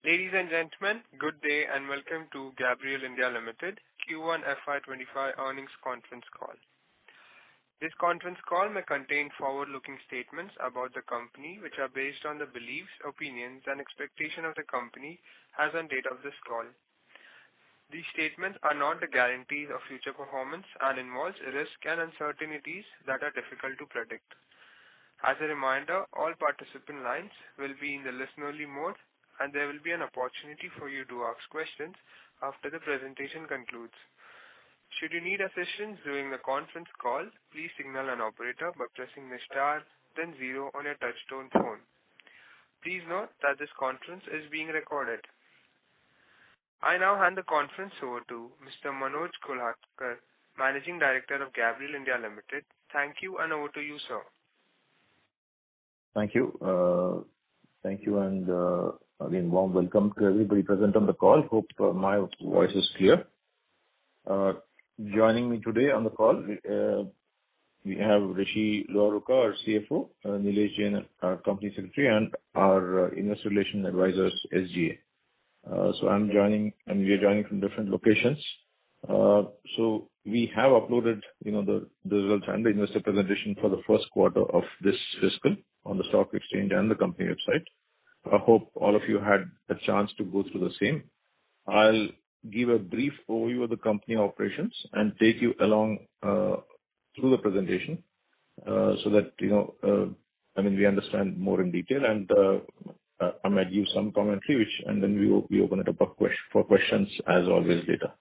Ladies and gentlemen, good day and welcome to Gabriel India Limited Q1 FY’25 earnings conference call. This conference call may contain forward-looking statements about the company which are based on the beliefs, opinions and expectation of the company as on date of this call. These statements are not the guarantees of future performance and involves risks and uncertainties that are difficult to predict. As a reminder, all participant lines will be in the listen-only mode and there will be an opportunity for you to ask questions after the presentation concludes. Should you need assistance during the conference call, please signal an operator by pressing the star then 0 on your touchtone phone. Please note that this conference is being recorded. I now hand the conference over to Mr. Manoj Kolhatkar, Managing Director of Gabriel India Limited. Thank you and over to you, sir. Thank you. And again, warm welcome to everybody present on the call. Hope my voice is clear. Joining me today on the call, we have Rishi Luaruka, our CFO, Nilesh Jain, our Company Secretary, and our Investor Relations Advisors, SGA. So I'm joining, and we are joining from different locations. So we have uploaded, the results and the investor presentation for the first quarter of this fiscal on the stock exchange and the company website. I hope all of you had a chance to go through the same. I'll give a brief overview of the company operations and take you along through the presentation so that, we understand more in detail, and I might give some commentary, and then we open it up for questions as always later.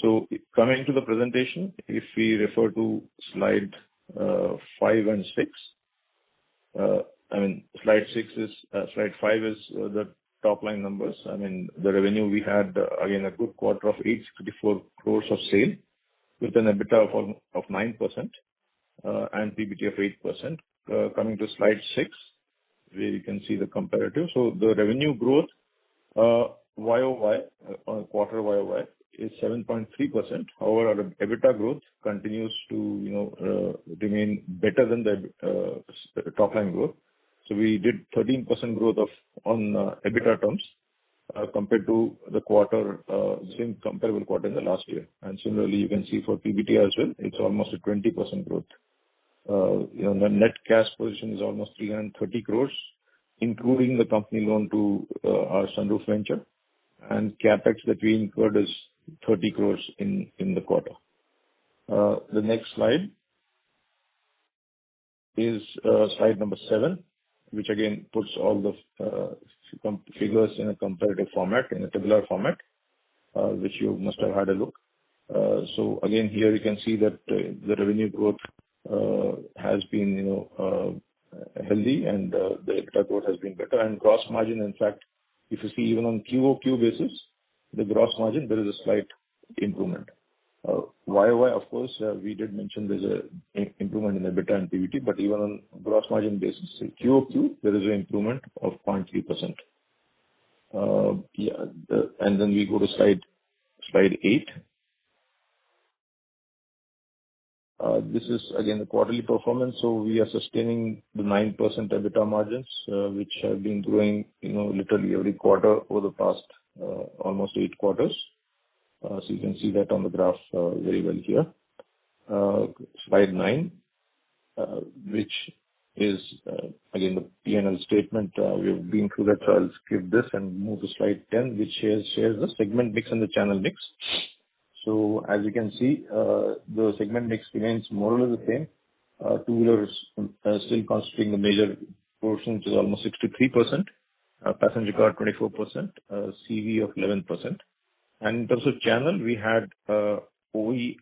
So coming to the presentation, if we refer to slide 5 and 6, slide 5 is the top line numbers. The revenue we had, again, a good quarter of 864 crores of sale with an EBITDA of 9% and PBT of 8%. Coming to slide 6, where you can see the comparative. So the revenue growth YOY, on quarter YOY, is 7.3%. However, our EBITDA growth continues to remain better than the top line growth. So we did 13% growth on EBITDA terms compared to the same comparable quarter in the last year. And similarly, you can see for PBT as well, it's almost a 20% growth. The net cash position is almost 330 crores, including the company loan to our sunroof venture, and capex that we incurred is 30 crores in the quarter. The next slide is slide number 7, which again puts all the figures in a comparative format, in a tabular format, which you must have had a look. So again, here you can see that the revenue growth has been healthy, and the EBITDA growth has been better, and gross margin, in fact, if you see even on QOQ basis, the gross margin, there is a slight improvement. YOY, of course, we did mention there's an improvement in EBITDA and PBT, but even on gross margin basis, QOQ, there is an improvement of 0.3%. And then we go to slide 8. This is again the quarterly performance. So we are sustaining the 9% EBITDA margins, which have been growing, literally every quarter over the past almost 8 quarters. So you can see that on the graph very well here. Slide 9, which is again the P&L statement. We've been through that, so I'll skip this and move to slide 10, which shares the segment mix and the channel mix. So as you can see, the segment mix remains more or less the same. Two-wheelers still constituting the major portion, which is almost 63%. Passenger car 24%, CV of 11%. And in terms of channel, we had OE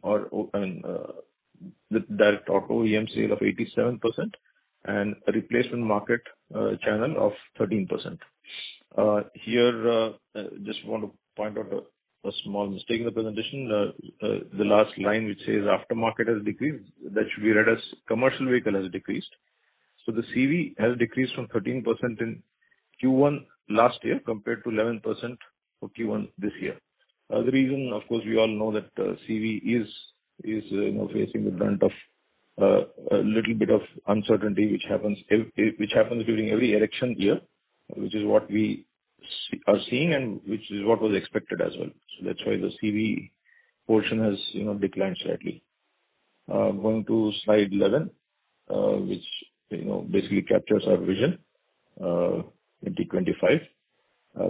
the direct auto OEM sale of 87% and a replacement market channel of 13%. Here, just want to point out a small mistake in the presentation. The last line which says aftermarket has decreased, that should be read as commercial vehicle has decreased. So the CV has decreased from 13% in Q1 last year compared to 11% for Q1 this year. The reason, of course, we all know that CV is facing the brunt of a little bit of uncertainty, which happens during every election year, which is what we are seeing, and which is what was expected as well. So that's why the CV portion has, declined slightly. Going to slide 11, which, basically captures our vision, 2025,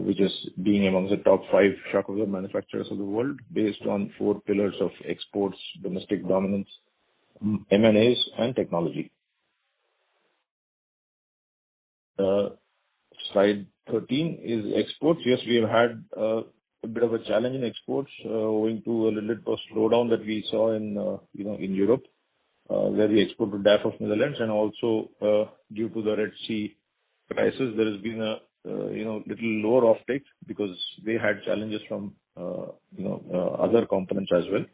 which is being among the top 5 shock absorber manufacturers of the world based on 4 pillars of exports, domestic dominance, M&As, and technology. Slide 13 is exports. Yes, we have had a bit of a challenge in exports, owing to a little bit of slowdown that we saw in Europe, where we export to DAF of Netherlands, and also due to the Red Sea crisis, there has been a little lower offtake because they had challenges from other components as well,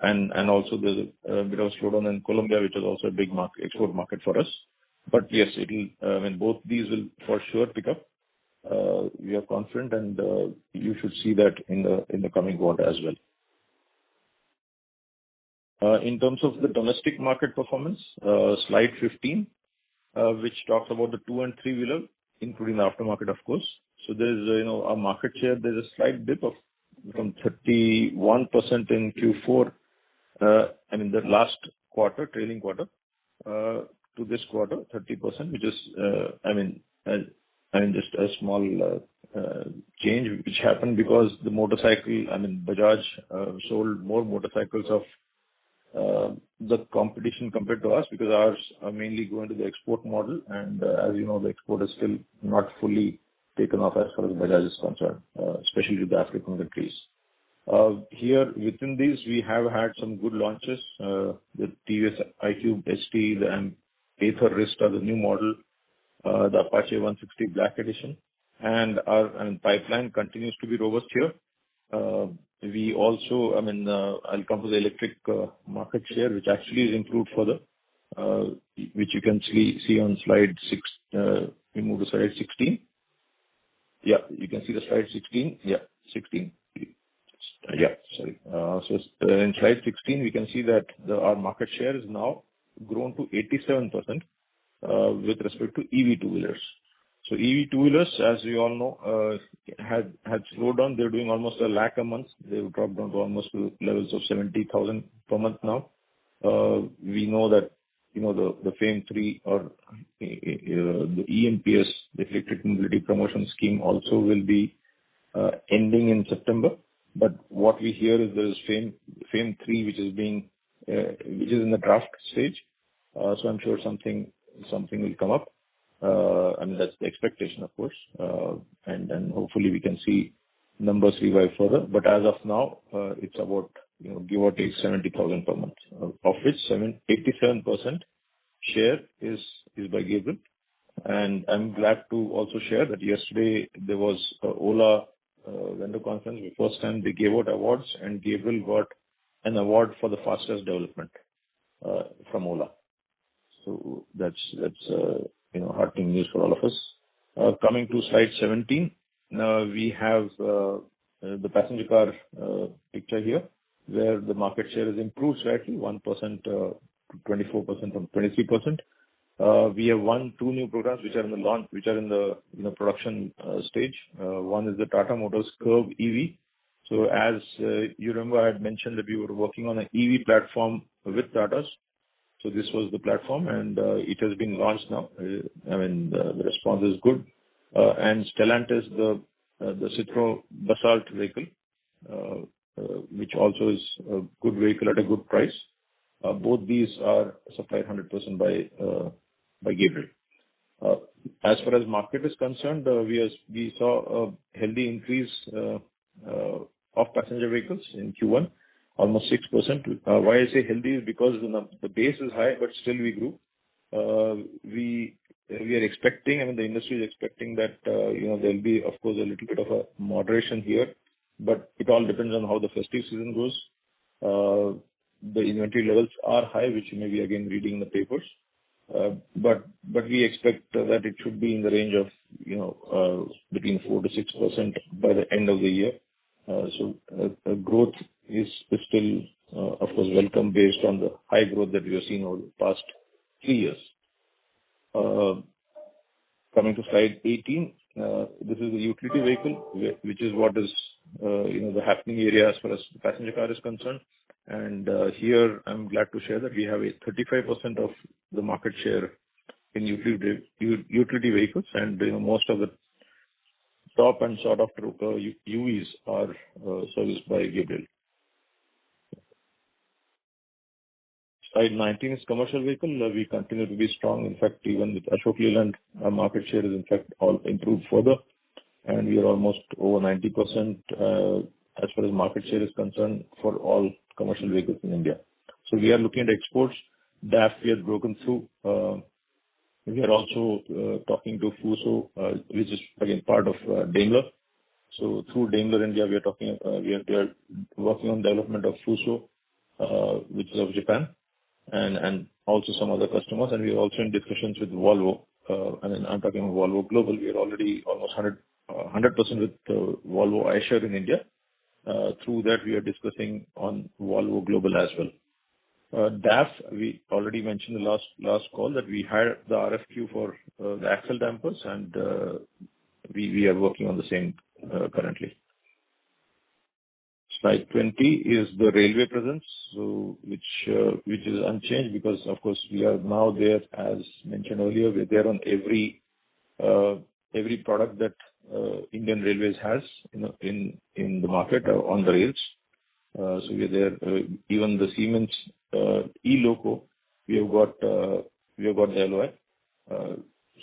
and also there's a bit of slowdown in Colombia, which is also a big export market for us. But yes, both these will for sure pick up. We are confident, and you should see that in the coming quarter as well. In terms of the domestic market performance, slide 15, which talks about the 2 and 3 wheeler, including the aftermarket, of course. So there's our market share. There's a slight dip from 31% in Q4. The last quarter, trailing quarter, to this quarter, 30%, which is just a small change which happened because the motorcycle, Bajaj sold more motorcycles of the competition compared to us, because ours are mainly going to the export model, and as you know, the export is still not fully taken off as far as Bajaj is concerned, especially with the African countries. Here within these, we have had some good launches. The TVS iQube ST, the Ather Rizta, the new model, the Apache 160 Black Edition, and our pipeline continues to be robust here. We also, I'll come to the electric market share, which actually is improved further, which you can see on slide 6. We move to slide 16. Yeah, you can see the slide 16. Yeah, 16. Yeah, sorry. So in slide 16, we can see that our market share is now grown to 87% with respect to EV two-wheelers. So EV two-wheelers, as we all know, had slowed down. They're doing almost 1 lakh a month. They've dropped down to almost levels of 70,000 per month now. We know that the FAME 3 or the EMPS, the Electric Mobility Promotion Scheme, also will be ending in September. But what we hear is there is FAME 3, which is in the draft stage. So I'm sure something will come up. That's the expectation, of course. And then hopefully we can see numbers revive further. But as of now, it's about, give or take 70,000 per month, of which 87% share is by Gabriel. And I'm glad to also share that yesterday there was a Ola vendor conference. The first time they gave out awards, and Gabriel got an award for the fastest development from Ola. So that's heartening news for all of us. Coming to slide 17, we have the passenger car picture here, where the market share has improved slightly, 1% to 24% from 23%. We have 2 new programs which are in the launch, which are in the production stage. One is the Tata Motors Curvv EV. So as you remember, I had mentioned that we were working on an EV platform with Tatas. So this was the platform, and it has been launched now. The response is good. And Stellantis, the Citroën Basalt vehicle, which also is a good vehicle at a good price. Both these are supplied 100% by Gabriel. As far as market is concerned, we saw a healthy increase of passenger vehicles in Q1, almost 6%. Why I say healthy is because the base is high, but still we grew. We are expecting, the industry is expecting that there'll be, of course, a little bit of a moderation here, but it all depends on how the festive season goes. The inventory levels are high, which you may be again reading in the papers. But we expect that it should be in the range of between 4 to 6% by the end of the year. So growth is still, of course, welcome based on the high growth that we have seen over the past 3 years. Coming to slide 18, This is a utility vehicle, which is what is, the happening area as far as the passenger car is concerned. And here I'm glad to share that we have a 35% of the market share in utility vehicles, and most of the top and sought after UVs are serviced by Gabriel. Slide 19 is commercial vehicle. We continue to be strong. In fact, even with Ashok Leyland, our market share is in fact all improved further, and we are almost over 90% as far as market share is concerned for all commercial vehicles in India. So we are looking at exports. DAF we have broken through. We are also talking to Fuso, which is again part of Daimler. So through Daimler India, we are working on development of Fuso, which is of Japan, and also some other customers. And we are also in discussions with Volvo. I'm talking about Volvo Global. We are already almost 100% with Volvo Eicher in India. Through that, we are discussing on Volvo Global as well. DAF, we already mentioned the last call that we had the RFQ for the axle dampers, and we are working on the same currently. Slide 20 is the railway presence, so which is unchanged because of course we are now there, as mentioned earlier. We're there on every product that Indian Railways has in the market on the rails. So we are there. Even the Siemens e-loco, we have got the LOI.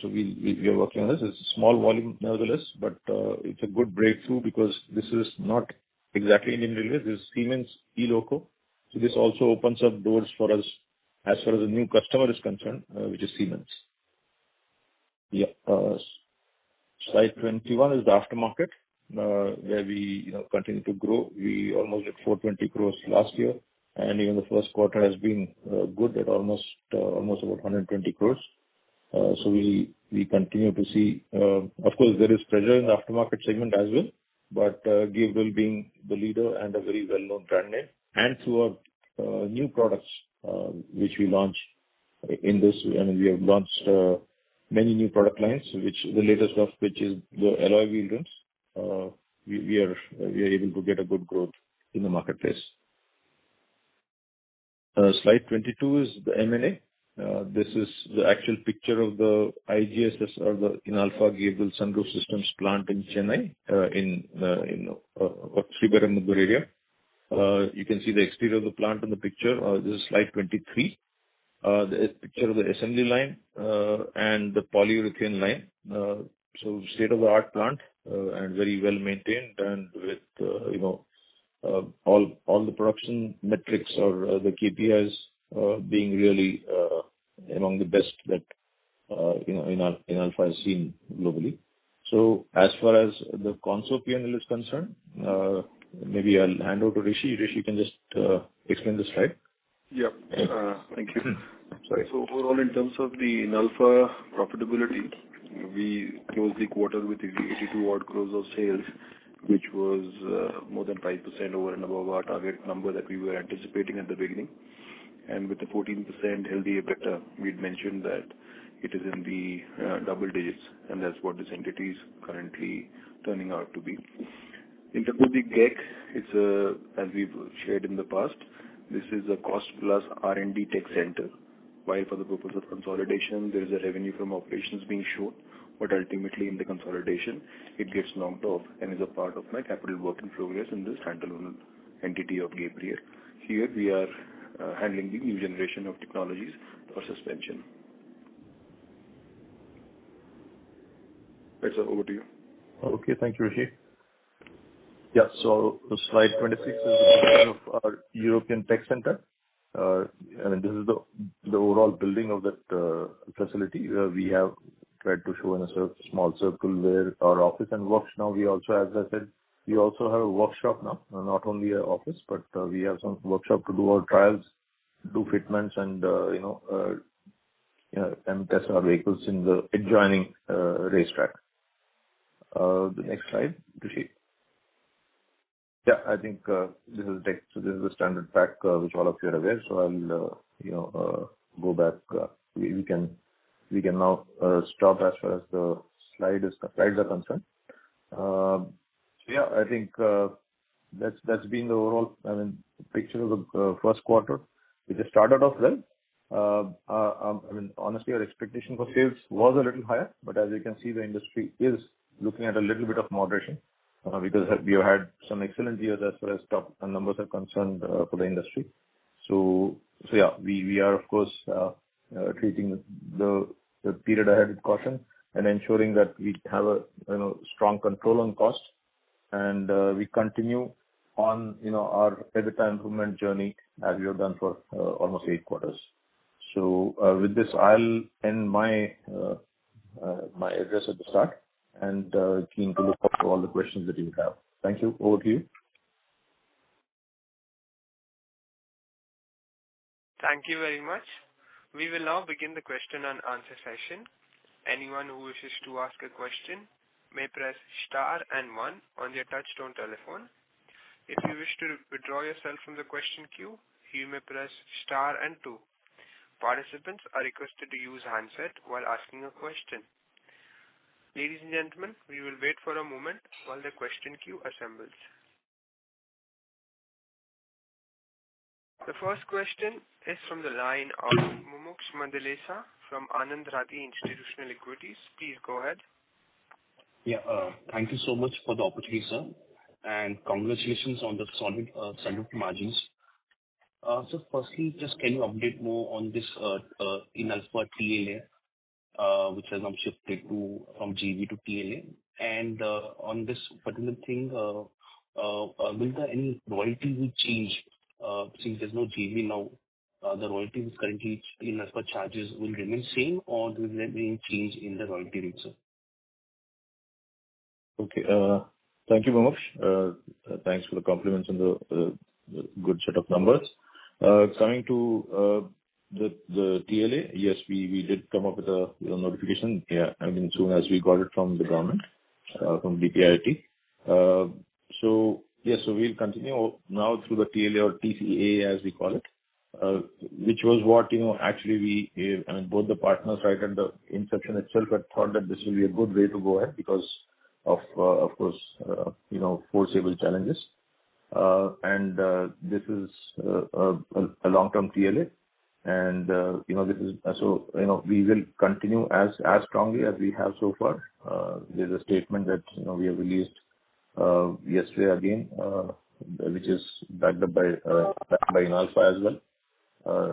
So we are working on this. It's a small volume nevertheless, but it's a good breakthrough because this is not exactly Indian Railways. This is Siemens e-loco. So this also opens up doors for us as far as the new customer is concerned, which is Siemens. Yeah. Slide 21 is the aftermarket, where we continue to grow. We almost did 420 crores last year, and even the first quarter has been good at almost about 120 crores. So we continue to see, of course, there is pressure in the aftermarket segment as well, but Gabriel being the leader and a very well-known brand name, and through our new products which we launched in this, we have launched many new product lines, which the latest of which is the alloy wheel rims. We are able to get a good growth in the marketplace. Slide 22 is the M&A. This is the actual picture of the IGSS or the Inalfa Gabriel Sunroof Systems plant in Chennai, in Sriperumbudur area. You can see the exterior of the plant in the picture. This is slide 23. The picture of the assembly line and the polyurethane line. So state-of-the-art plant and very well maintained, and with all the production metrics or the KPIs being really among the best that Inalfa has seen globally. So as far as the Concall P&L is concerned, maybe I'll hand over to Rishi. Rishi, you can just explain the slide. Yeah. Thank you. Sorry. So overall, in terms of the Inalfa profitability, we closed the quarter with 82 odd crores of sales, which was more than 5% over and above our target number that we were anticipating at the beginning. And with the 14% healthy EBITDA, we'd mentioned that it is in the double digits, and that's what this entity is currently turning out to be. In terms of the GEC, it's as we've shared in the past, this is a cost plus R&D tech center. While for the purpose of consolidation, there is a revenue from operations being shown, but ultimately in the consolidation, it gets knocked off and is a part of my capital work in progress in the standalone entity of Gabriel. Here we are handling the new generation of technologies for suspension. Right, sir, over to you. Okay, thank you, Rishi. Yeah, so slide 26 is the picture of our European Tech Center. This is the overall building of that facility. We have tried to show in a small circle where our office and works now. We also, as I said, we also have a workshop now, not only an office, but we have some workshop to do our trials, do fitments, and and test our vehicles in the adjoining racetrack. The next slide, Rishi. Yeah, I think this is tech. So this is the standard pack, which all of you are aware. So I'll go back. We can now stop as far as the slides are concerned. Yeah, I think that's been the overall, picture of the first quarter, which has started off well. Honestly, our expectation for sales was a little higher, but as you can see, the industry is looking at a little bit of moderation because we have had some excellent years as far as top numbers are concerned for the industry. So yeah, we are of course treating the period ahead with caution and ensuring that we have a strong control on cost, and we continue on our EBITDA improvement journey as we have done for almost 8 quarters. So with this, I'll end my address at the start, and keen to look up to all the questions that you have. Thank you. Over to you. Thank you very much. We will now begin the question and answer session. Anyone who wishes to ask a question may press star and 1 on their touchtone telephone. If you wish to withdraw yourself from the question queue, you may press star and 2. Participants are requested to use handset while asking a question. Ladies and gentlemen, we will wait for a moment while the question queue assembles. The first question is from the line of Mumuksh Mandalesa from Anand Rathi Institutional Equities. Please go ahead. Yeah, thank you so much for the opportunity, sir, and congratulations on the solid sunroof margins. So firstly, just can you update more on this Inalfa TLA, which has now shifted from JV to TLA, and on this particular thing, will there any royalty will change since there's no JV now? The royalty which currently Inalfa charges will remain same, or will there be any change in the royalty rate, sir? Okay. Thank you, Mumuksh. Thanks for the compliments and the good set of numbers. Coming to the TLA, yes, we did come up with a notification. Yeah, soon as we got it from the government, from DPIIT. So yes, so we'll continue now through the TLA or TCA as we call it, which was what actually both the partners right at the inception itself had thought that this will be a good way to go ahead because of course foreseeable challenges, and this is a long-term TLA, and this is so we will continue as strongly as we have so far. There's a statement that we have released yesterday again, which is backed up by Inalfa as well,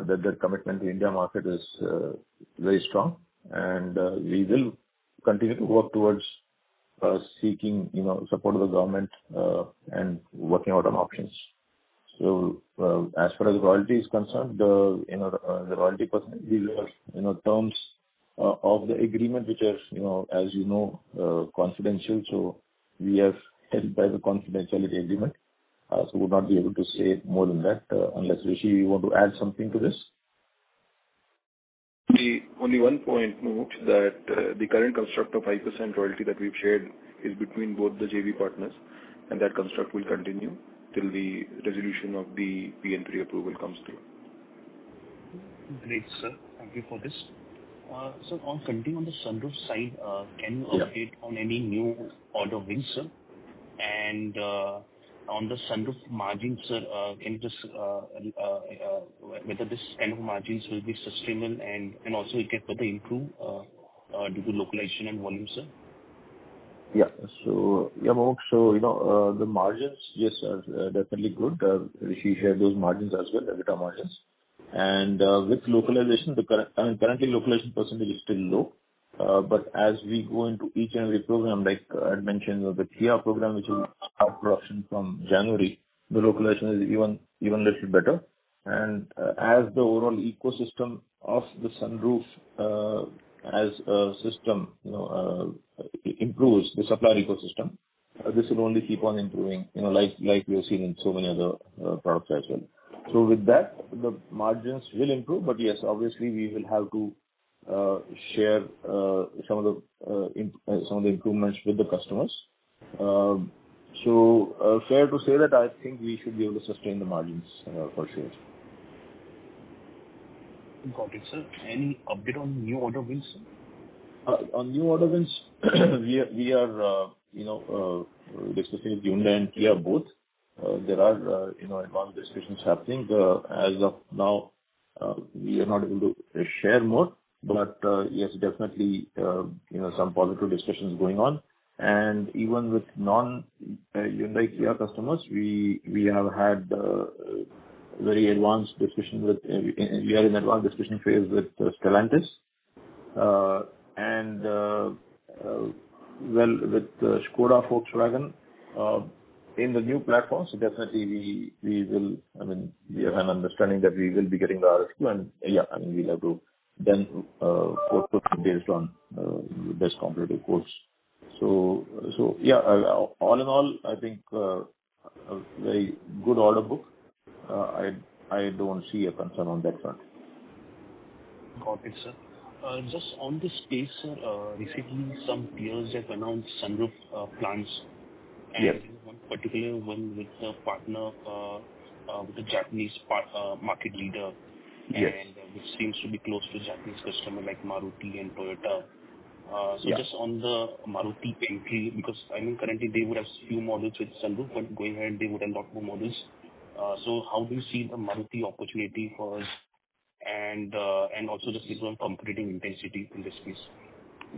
that their commitment to India market is very strong, and we will continue to work towards seeking support of the government and working out on options. So as far as royalty is concerned, the royalty percentage, these are terms of the agreement which are as confidential. So we have held by the confidentiality agreement. So would not be able to say more than that unless Rishi, you want to add something to this? The only one point, Mumuksh, that the current construct of 5% royalty that we've shared is between both the JV partners, and that construct will continue till the resolution of the PN3 approval comes through. Great, sir. Thank you for this. So on continuing on the sunroof side, can you update on any new order wins, sir? And on the sunroof margins, sir, can you just whether this kind of margins will be sustainable and also it can further improve due to localization and volume, sir? Yeah. So Mumuksh, so the margins, yes, are definitely good. Rishi shared those margins as well, EBITDA margins. And with localization, currently localization percentage is still low. But as we go into each and every program, like I had mentioned, the Kia program, which will start production from January, the localization is even little better. And as the overall ecosystem of the sunroof as a system, improves the supplier ecosystem, this will only keep on improving, like we have seen in so many other products as well. So with that, the margins will improve, but yes, obviously we will have to share some of the improvements with the customers. So fair to say that I think we should be able to sustain the margins for sure. Got it, sir. Any update on new order wins, sir? On new order wins, we are discussing with Hyundai and Kia both. There are advanced discussions happening. As of now, we are not able to share more, but yes, definitely some positive discussions going on. And even with non-Hyundai Kia customers, we have had very advanced discussion with. We are in advanced discussion phase with Stellantis, and with Skoda, Volkswagen in the new platforms. So definitely we will. I mean, we have an understanding that we will be getting the RFQ, and we'll have to then quote based on best competitive quotes. So all in all, I think a very good order book. I don't see a concern on that front. Got it, sir. Just on this space, sir, recently some peers have announced sunroof plans, and Yes. one particular one with a partner with a Japanese market leader, Yes. and which seems to be close to Japanese customer like Maruti and Toyota. Just on the Maruti entry, because I mean currently they would have few models with sunroof, but going ahead they would have lot more models. So how do you see the Maruti opportunity for us, and also just on competitive intensity in this space?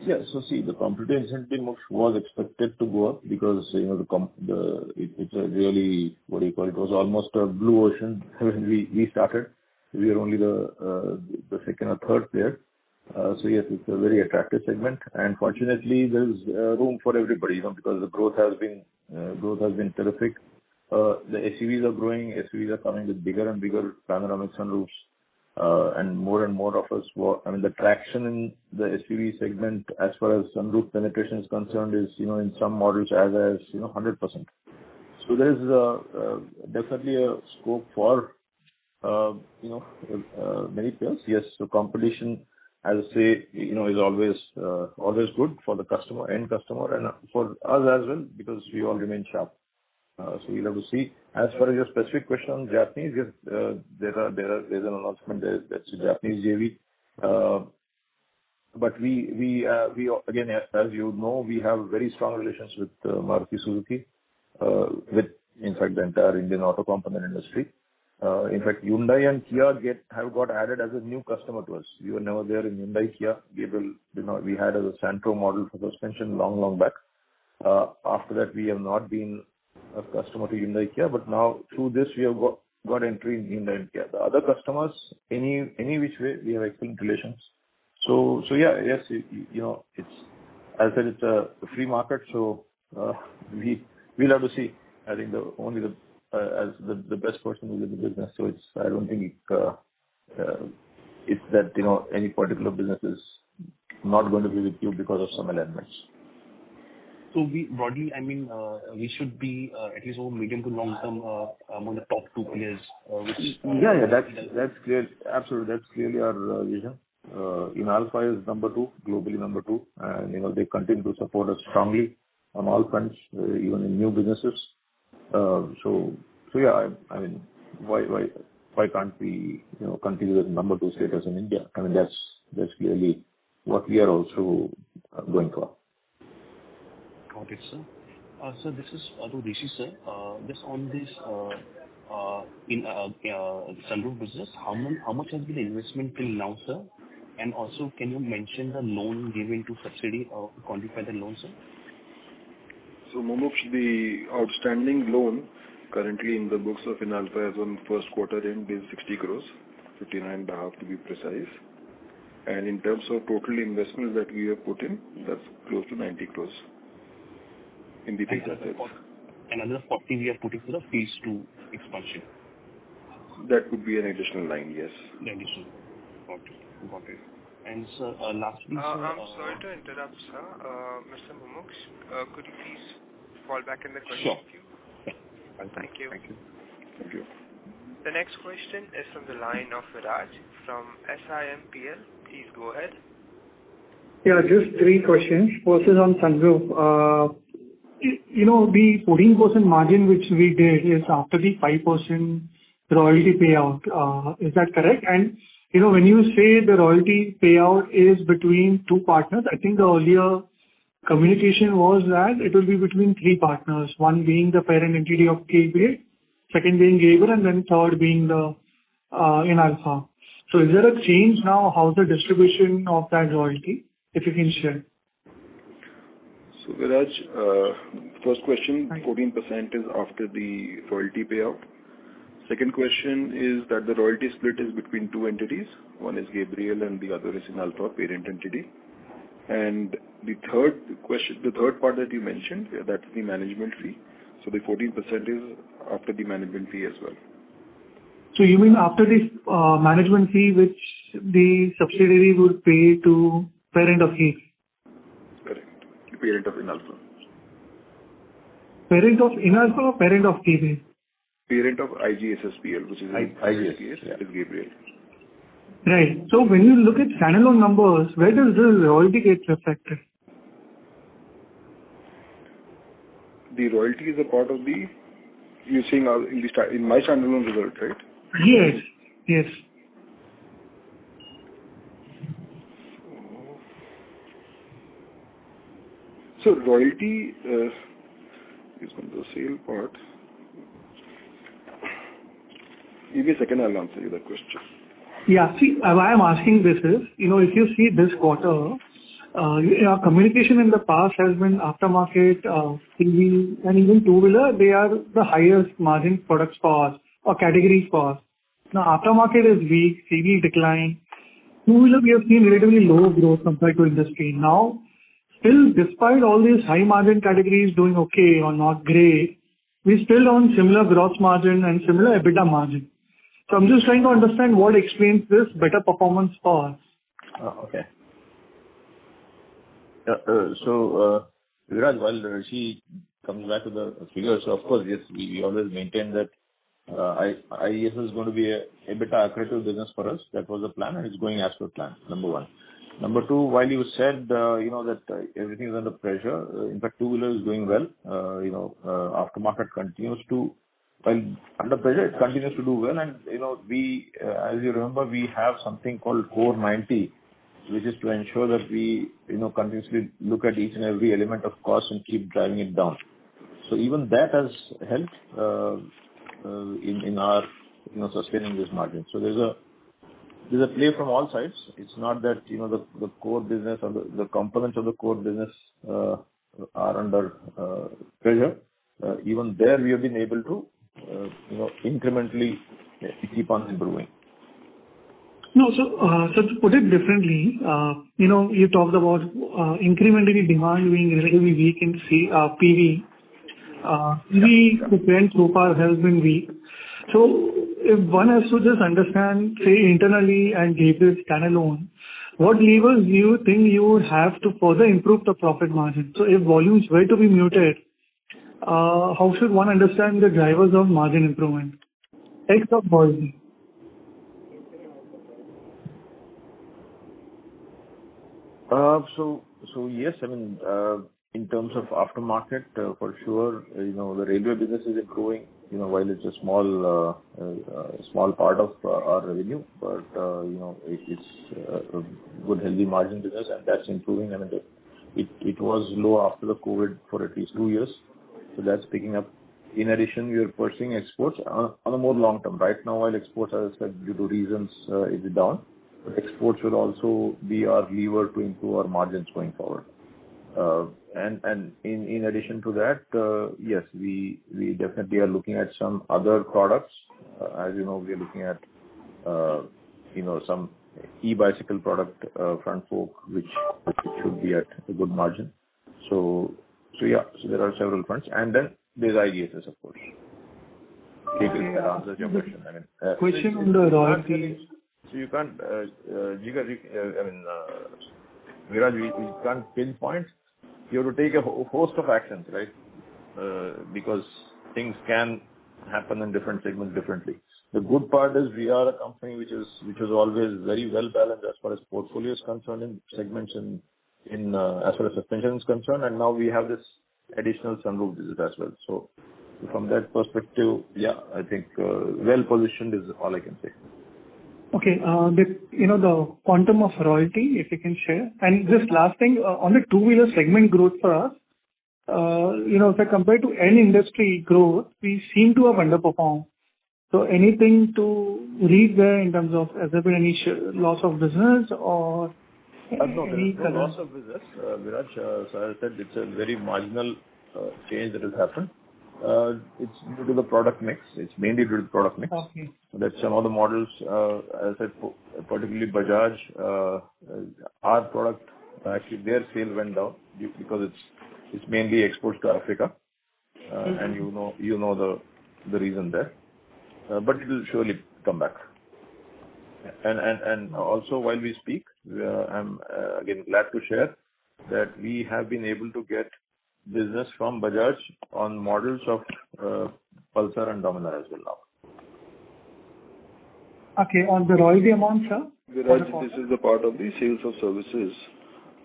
Yeah. So see, the competitive intensity was expected to go up because it's a really, what do you call it? It was almost a blue ocean when we started. We are only the second or third player. So yes, it's a very attractive segment, and fortunately there is room for everybody, because the growth has been terrific. The SUVs are growing. SUVs are coming with bigger and bigger panoramic sunroofs. And more of us, the traction in the SUV segment as far as sunroof penetration is concerned is, in some models as 100%. So there is definitely a scope for, many players. Yes, so competition, as I say, is always good for the end customer, and for us as well, because we all remain sharp. So we'll have to see. As far as your specific question on Japanese, yes, there's an announcement that's a Japanese JV. But we again, as you know, we have very strong relations with Maruti Suzuki, with in fact the entire Indian auto component industry. In fact, Hyundai and Kia have got added as a new customer to us. We were never there in Hyundai Kia. Gabriel, we had as a Santro model for suspension long back. After that, we have not been a customer to Hyundai Kia, but now through this we have got entry in Hyundai and Kia. The other customers, any which way, we have excellent relations. So yes, it's, as I said, it's a free market, so we'll have to see. I think as the best person who's in the business, so I don't think it's that any particular business is not going to be with you because of some alignments. So we broadly, we should be at least over medium to long term among the top two players. That's clear. Absolutely, that's clearly our vision. In Alpha is number 2, globally number 2, and they continue to support us strongly on all fronts, even in new businesses. So yeah, why can't we continue with number 2 status in India? That's clearly what we are also going for. Got it, sir. So this is to Rishi, sir. Just on this in sunroof business, how much has been the investment till now, sir? And also, can you mention the loan given to subsidy or quantify the loan, sir? So Mumuksh, the outstanding loan currently in the books of Inalfa as on first quarter end is 60 crores, 59.5 to be precise. And in terms of total investments that we have put in, that's close to 90 crores. In the fixed assets. Another 40 we are putting for the phase 2 expansion. That would be an additional line, yes. The additional. Got it. And sir, lastly, sir... I'm sorry to interrupt, sir. Mr. Mumuksh, could you please fall back in the question queue? Sure. Thank you. Thank you. The next question is from the line of Viraj from SIMPL. Please go ahead. Yeah, just 3 questions. First is on sunroof. The 14% margin which we did is after the 5% royalty payout. Is that correct? And, when you say the royalty payout is between 2 partners, I think the earlier communication was that it will be between three partners, one being the parent entity of Gabriel, second being Gabriel, and then third being the in Alpha. So is there a change now? How's the distribution of that royalty, if you can share? So Viraj, first question, Right. 14% is after the royalty payout. Second question is that the royalty split is between two entities. One is Gabriel and the other is in Alpha, parent entity. And the third question, the third part that you mentioned, that's the management fee. So the 14% is after the management fee as well. So you mean after this management fee which the subsidiary would pay to parent of Gabriel? Correct. The parent of Inalpha. Parent of Inalpha or parent of Gabriel? Parent of IGSSPL, which is in this case, is Gabriel. Right. So when you look at standalone numbers, where does the royalty get reflected? The royalty is a part of the, you're saying in my standalone result, right? Yes. Yes. So royalty is on the sale part. Give me a second, I'll answer you that question. Yeah. See, why I'm asking this is, if you see this quarter, our communication in the past has been aftermarket, TV, and even two-wheeler. They are the highest margin products for us or categories for us. Now, aftermarket is weak, CV decline. Two-wheeler, we have seen relatively low growth compared to industry. Now, still, despite all these high margin categories doing okay or not great, we still on similar gross margin and similar EBITDA margin. So I'm just trying to understand what explains this better performance for us. Okay. So, Viraj, while Rishi comes back to the figures, of course, yes, we always maintain that IES is going to be a EBITDA accretive business for us. That was the plan, and it's going as per plan, number one. Number two, while you said, that everything is under pressure, in fact, two-wheeler is doing well. Aftermarket continues to, while under pressure, it continues to do well. And, we, as you remember, we have something called Core 90, which is to ensure that we, continuously look at each and every element of cost and keep driving it down. So even that has helped in our, sustaining this margin. So there's a play from all sides. It's not that, the core business or the components of the core business are under pressure. Even there, we have been able to, incrementally keep on improving. No, so to put it differently, you talked about incrementally demand being relatively weak in PV. PV, the trend so far has been weak. So if one has to just understand, say, internally and Gabriel standalone, what levers do you think you would have to further improve the profit margin? So if volumes were to be muted, how should one understand the drivers of margin improvement? X of volume. So yes, in terms of aftermarket, for sure, the railway business is improving, while it's a small part of our revenue, but, it's a good, healthy margin business, and that's improving. It was low after the COVID for at least 2 years, so that's picking up. In addition, we are pursuing exports on a more long term. Right now, while exports, as I said, due to reasons, is down, but exports will also be our lever to improve our margins going forward. And in addition to that, yes, we definitely are looking at some other products. As you know, we are looking at, some e-bicycle product, front fork, which should be at a good margin. So there are several fronts, and then there's IDSS, of course. That answers your question. Question on the royalty. So you can't, Viraj, we can't pinpoint. You have to take a host of actions, right? Because things can happen in different segments differently. The good part is we are a company which is always very well balanced as far as portfolio is concerned in segments in as far as suspension is concerned, and now we have this additional sunroof business as well. So from that perspective, yeah, I think well positioned is all I can say. Okay. The quantum of royalty, if you can share. And just last thing, on the two-wheeler segment growth for us, if I compare to any industry growth, we seem to have underperformed. So anything to read there in terms of, has there been any loss of business or No, there any is no loss of business, Viraj. So as I said, it's a very marginal change that has happened. It's due to the product mix. It's mainly due to the product mix. Okay. That some of the models, as I said, particularly Bajaj, our product, actually their sale went down because it's mainly exports to Africa. And you know the reason there. But it will surely come back. And also while we speak, I'm again glad to share that we have been able to get business from Bajaj on models of Pulsar and Dominar as well now. Okay. On the royalty amount, sir? Viraj, this is the part of the sales of services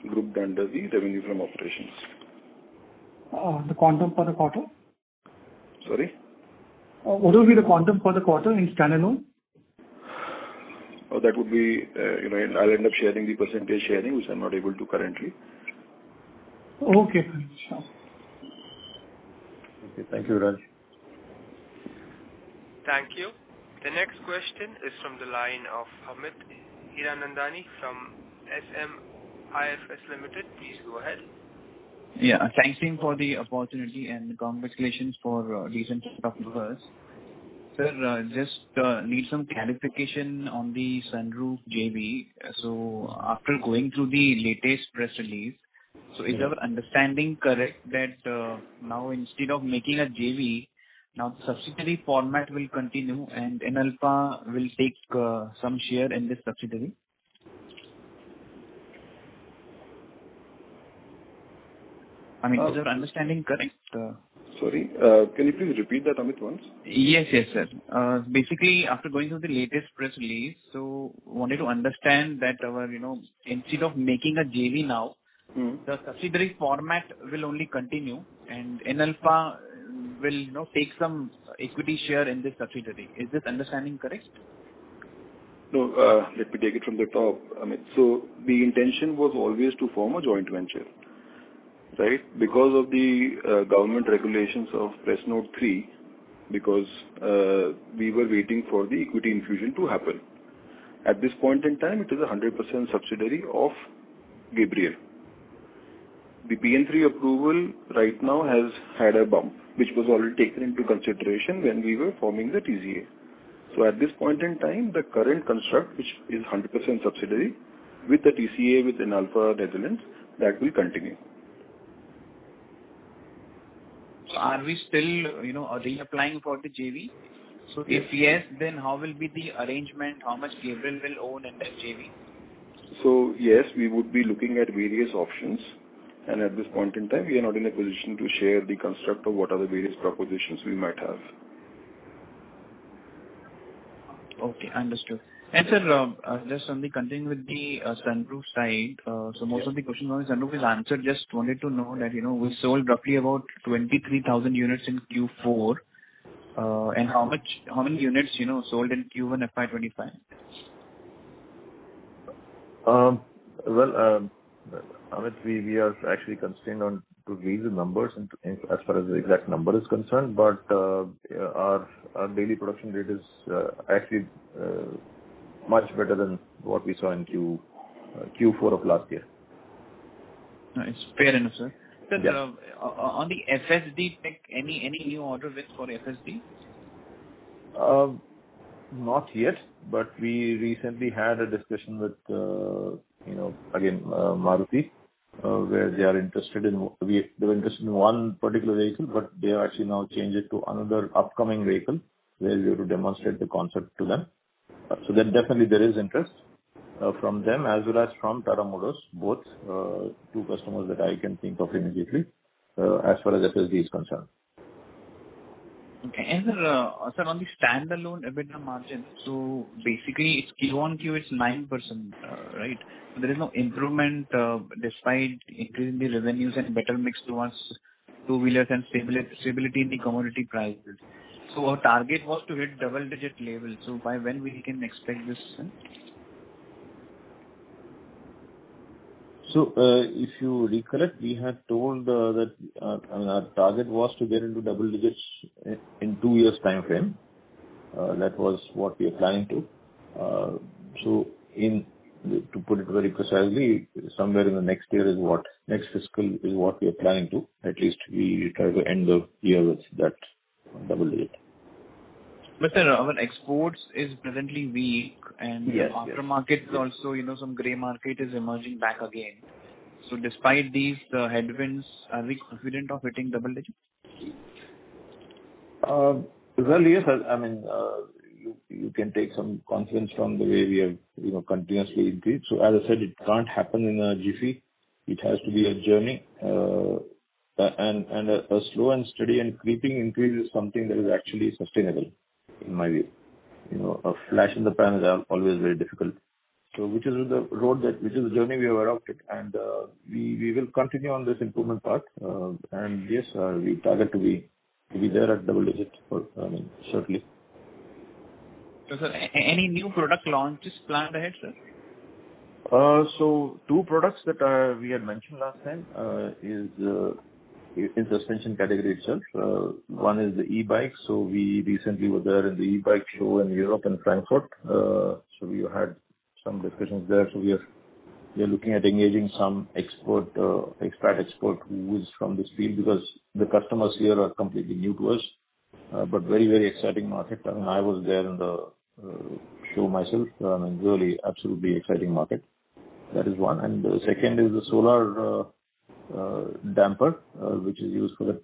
grouped under the revenue from operations. The quantum for the quarter? Sorry? What will be the quantum for the quarter in standalone? That would be, I'll end up sharing the percentage sharing, which I'm not able to currently. Okay, fine. Sure. Okay, thank you, Raj. Thank you. The next question is from the line of Amit Hiranandani from SMIFS Limited. Please go ahead. Yeah, thanks team for the opportunity and congratulations for decent set of numbers. Sir, just need some clarification on the sunroof JV. So after going through the latest press release, so is our understanding correct that now instead of making a JV, now the subsidiary format will continue and Inalfa will take some share in this subsidiary? I mean, is our understanding correct? Sorry, can you please repeat that, Amit, once? Yes, sir. Basically, after going through the latest press release, so wanted to understand that our, instead of making a JV now, the subsidiary format will only continue and Inalfa will, take some equity share in this subsidiary. Is this understanding correct? No, let me take it from the top, Amit. So the intention was always to form a joint venture, right? Because of the government regulations of Press Note 3, because we were waiting for the equity infusion to happen. At this point in time, it is a 100% subsidiary of Gabriel. The PN3 approval right now has had a bump, which was already taken into consideration when we were forming the TCA. So at this point in time, the current construct, which is 100% subsidiary, with the TCA with Inalfa Netherlands, that will continue. So are we still, reapplying for the JV? So if yes, then how will be the arrangement? How much Gabriel will own in that JV? So yes, we would be looking at various options. And at this point in time, we are not in a position to share the construct of what are the various propositions we might have. Okay, understood. And sir, just on the continuing with the sunroof side, so most of the questions on the sunroof is answered. Just wanted to know that, we sold roughly about 23,000 units in Q4. And how many units, sold in Q1 FY'25? Amit, we are actually constrained on to read the numbers as far as the exact number is concerned, but our daily production rate is actually much better than what we saw in Q4 of last year. No, it's fair enough, sir. Sir, Yeah. On the FSD tech, any new order wins for FSD? Not yet, but we recently had a discussion with, Maruti, where they are interested in, they were interested in one particular vehicle, but they have actually now changed it to another upcoming vehicle where we have to demonstrate the concept to them. So then definitely there is interest from them as well as from Tata Motors, both two customers that I can think of immediately as far as FSD is concerned. Okay. And sir, on the standalone EBITDA margin, so basically it's Q1Q, it's 9%, right? So there is no improvement despite increasing the revenues and better mix towards two-wheelers and stability in the commodity prices. So our target was to hit double-digit level. So by when we can expect this, sir? So, if you recollect, we had told that our target was to get into double digits in 2 years' time frame. That was what we are planning to. So to put it very precisely, somewhere in the next fiscal is what we are planning to. At least we try to end the year with that double digit. But sir, our exports is presently weak, and Yes, aftermarket is also, some gray market is emerging back again. So despite these headwinds, are we confident of hitting double digits? Well, yes. I mean, you can take some confidence from the way we have, continuously increased. So as I said, it can't happen in a jiffy. It has to be a journey, and a slow and steady and creeping increase is something that is actually sustainable, in my view. A flash in the pan is always very difficult. So which is the journey we have adopted, and we will continue on this improvement path. And yes, we target to be there at double digit. Certainly. So sir, any new product launches planned ahead, sir? So 2 products that we had mentioned last time is in suspension category itself. One is the e-bike. So we recently were there in the e-bike show in Europe and Frankfurt. So we had some discussions there. So we are looking at engaging some expat expert who is from this field, because the customers here are completely new to us. But very, very exciting market. I mean, I was there in the show myself. Really absolutely exciting market. That is one. And the second is the solar damper, which is used for the,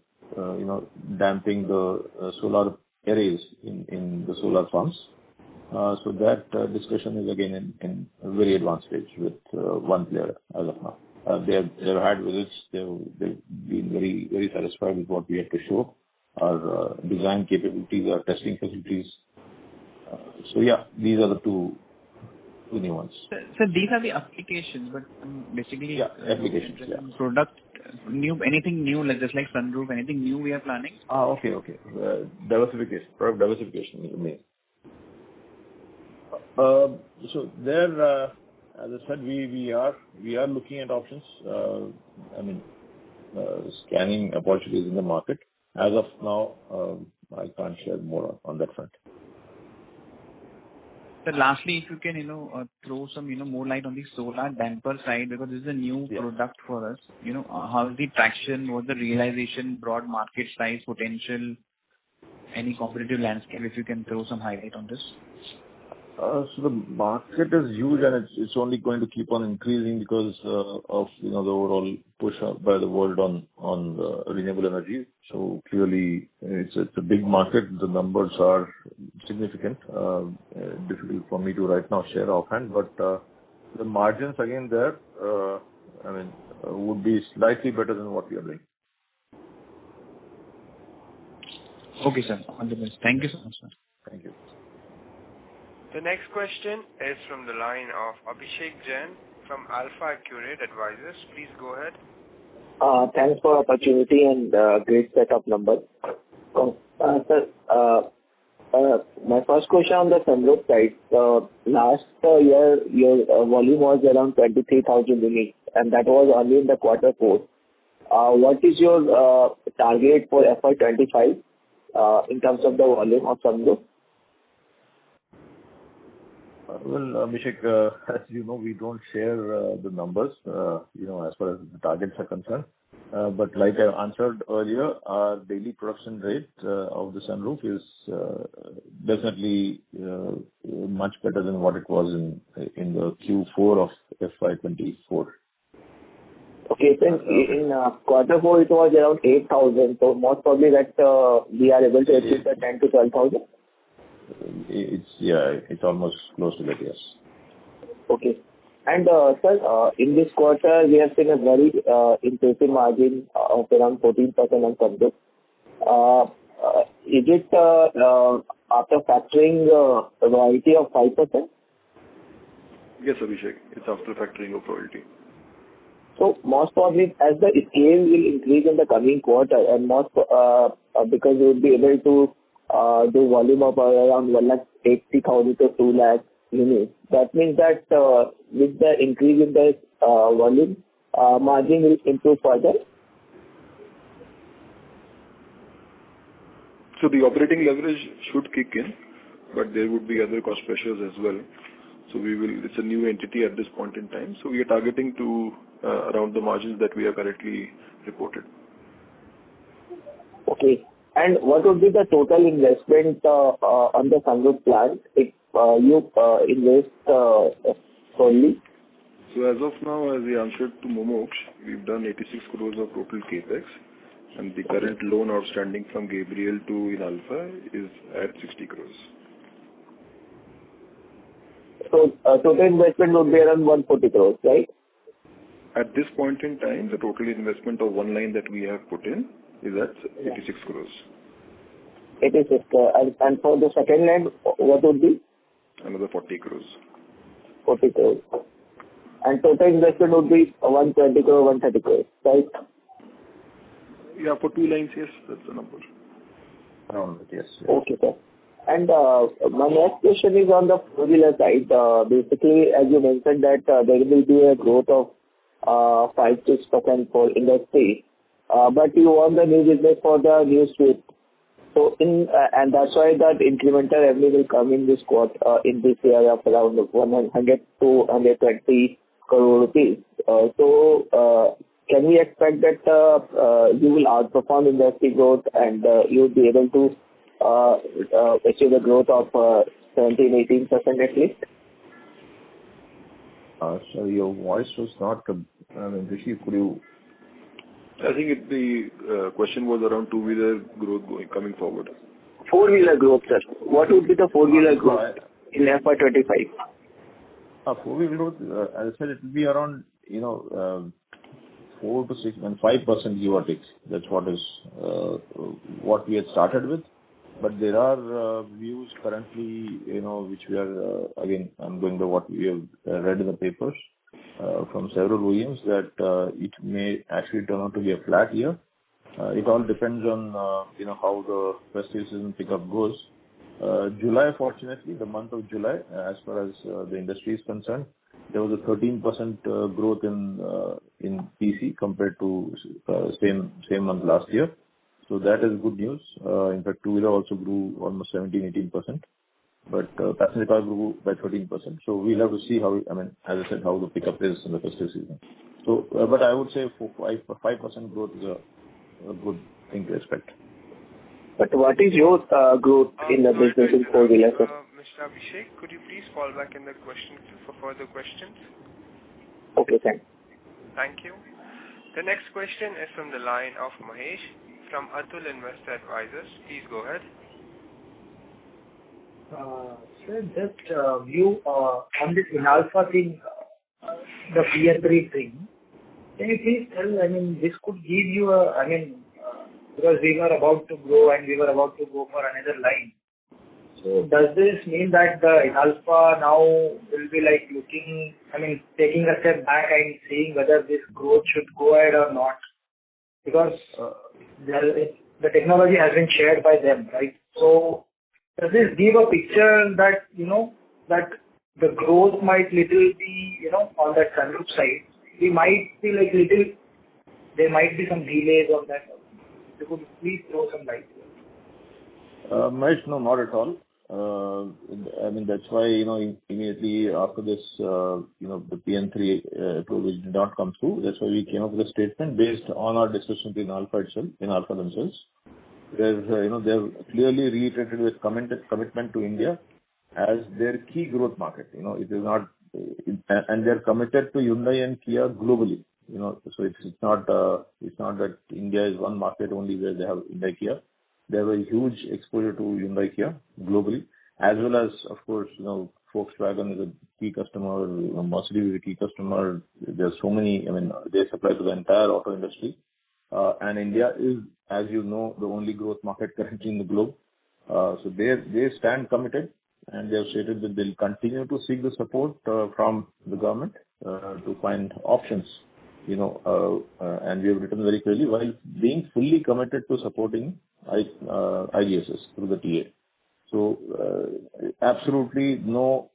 damping the solar arrays in the solar farms. So that discussion is again in a very advanced stage with one player as of now. They've had visits. They've been very, very satisfied with what we had to show. Our design capabilities, our testing facilities. So yeah, these are the two new ones. So these are the applications, but basically applications. Product new, anything new, like just like sunroof, anything new we are planning? Okay. Diversification, product diversification you mean. So there, as I said, we are looking at options. Scanning opportunities in the market. As of now, I can't share more on that front. So lastly, if you can, throw some, more light on the solar damper side, because this is a new product for us. How is the traction? What's the realization, broad market size, potential, any competitive landscape, if you can throw some highlight on this? So the market is huge, and it's only going to keep on increasing because of the overall push by the world on renewable energy. So clearly, it's a big market. The numbers are significant. Difficult for me to right now share offhand, but the margins again there, would be slightly better than what we are doing. Okay, sir. All the best. Thank you so much, sir. Thank you. The next question is from the line of Abhishek Jain from Alpha Accurate Advisors. Please go ahead. Thanks for the opportunity and great set of numbers. Sir, my first question on the sunroof side. Last year, your volume was around 23,000 units, and that was only in the quarter 4. What is your target for FY'25 in terms of the volume of sunroof? Well, Abhishek, as you know, we don't share the numbers, as far as the targets are concerned. But like I answered earlier, our daily production rate of the sunroof is definitely much better than what it was in the Q4 of FY'24. Okay, so in quarter 4 it was around 8,000. So most probably that we are able to achieve the 10 to 12,000. It's almost close to that, yes. Okay. And sir, in this quarter we have seen a very impressive margin of around 14% on sunroof. Is it after factoring a royalty of 5%? Yes, Abhishek, it's after factoring of royalty. So most probably as the scale will increase in the coming quarter, and most because we will be able to do volume of around 180,000 to 2 lakh units. That means that with the increase in the volume, margin will improve further. So the operating leverage should kick in, but there would be other cost pressures as well. So it's a new entity at this point in time. So we are targeting to around the margins that we are currently reported. Okay. And what would be the total investment on the sunroof plant if you invest solely? So as of now, as we answered to Momoksh, we've done 86 crores of total capex, and the current loan outstanding from Gabriel to Inalfa is at 60 crores. So total investment would be around 140 crores, right? At this point in time, the total investment of one line that we have put in is at 86 crores. 86 crores. And for the second line, what would be? Another 40 crores. 40 crores. And total investment would be 120 crores, 130 crores, right? Yeah, for two lines, yes, that's the number. Around it, yes. Okay, sir. And my next question is on the four-wheeler side. Basically, as you mentioned that there will be a growth of 5-6% for industry, but you want the new business for the new Swift. So and that's why that incremental revenue will come in this quarter, in this year of around 100 to 120 crore rupees. Can we expect that you will outperform industry growth and you will be able to achieve a growth of 17-18% at least? So your voice was not, Rishi, could you? I think the question was around two-wheeler growth coming forward. Four-wheeler growth, sir. What would be the four-wheeler growth in FY'25? Four-wheeler growth, as I said, it will be around, 4 to 6 and 5% give or take. That's what we had started with. But there are views currently, which we are, again, I'm going by what we have read in the papers from several OEMs that it may actually turn out to be a flat year. It all depends on, how the festive season pickup goes. July, fortunately, the month of July, as far as the industry is concerned, there was a 13% growth in PC compared to same month last year. So that is good news. In fact, two-wheeler also grew almost 17-18%, but passenger car grew by 13%. So we'll have to see how, as I said, how the pickup is in the festive season. So, but I would say 5% growth is a good thing to expect. But what is your growth in the business in four-wheeler? Mr. Abhishek, could you please fall back in the question queue for further questions? Okay, thanks. Thank you. The next question is from the line of Mahesh from Atul Investor Advisors. Please go ahead. Sir, just view on this Inalfa thing, the PN3 thing. Can you please tell, this could give you because we were about to grow and we were about to go for another line. So does this mean that the Inalfa now will be like looking, taking a step back and seeing whether this growth should go ahead or not? Because the technology has been shared by them, right? So does this give a picture that, that the growth might little be, on that sunroof side, we might be like there might be some delays on that. You could please throw some light here. Mahesh, no, not at all. That's why, immediately after this, the PN3 approval did not come through. That's why we came up with a statement based on our discussion with Inalfa themselves. They've clearly reiterated with commitment to India as their key growth market. It is not, and they're committed to Hyundai and Kia globally. So it's not that India is one market only where they have Hyundai Kia. They have a huge exposure to Hyundai Kia globally, as well as, of course, Volkswagen is a key customer, Mercedes is a key customer. There's so many, they supply to the entire auto industry. And India is, as you know, the only growth market currently in the globe. So they stand committed, and they have stated that they'll continue to seek the support from the government to find options. And we have written very clearly, while being fully committed to supporting IGSS, through the TA. So absolutely no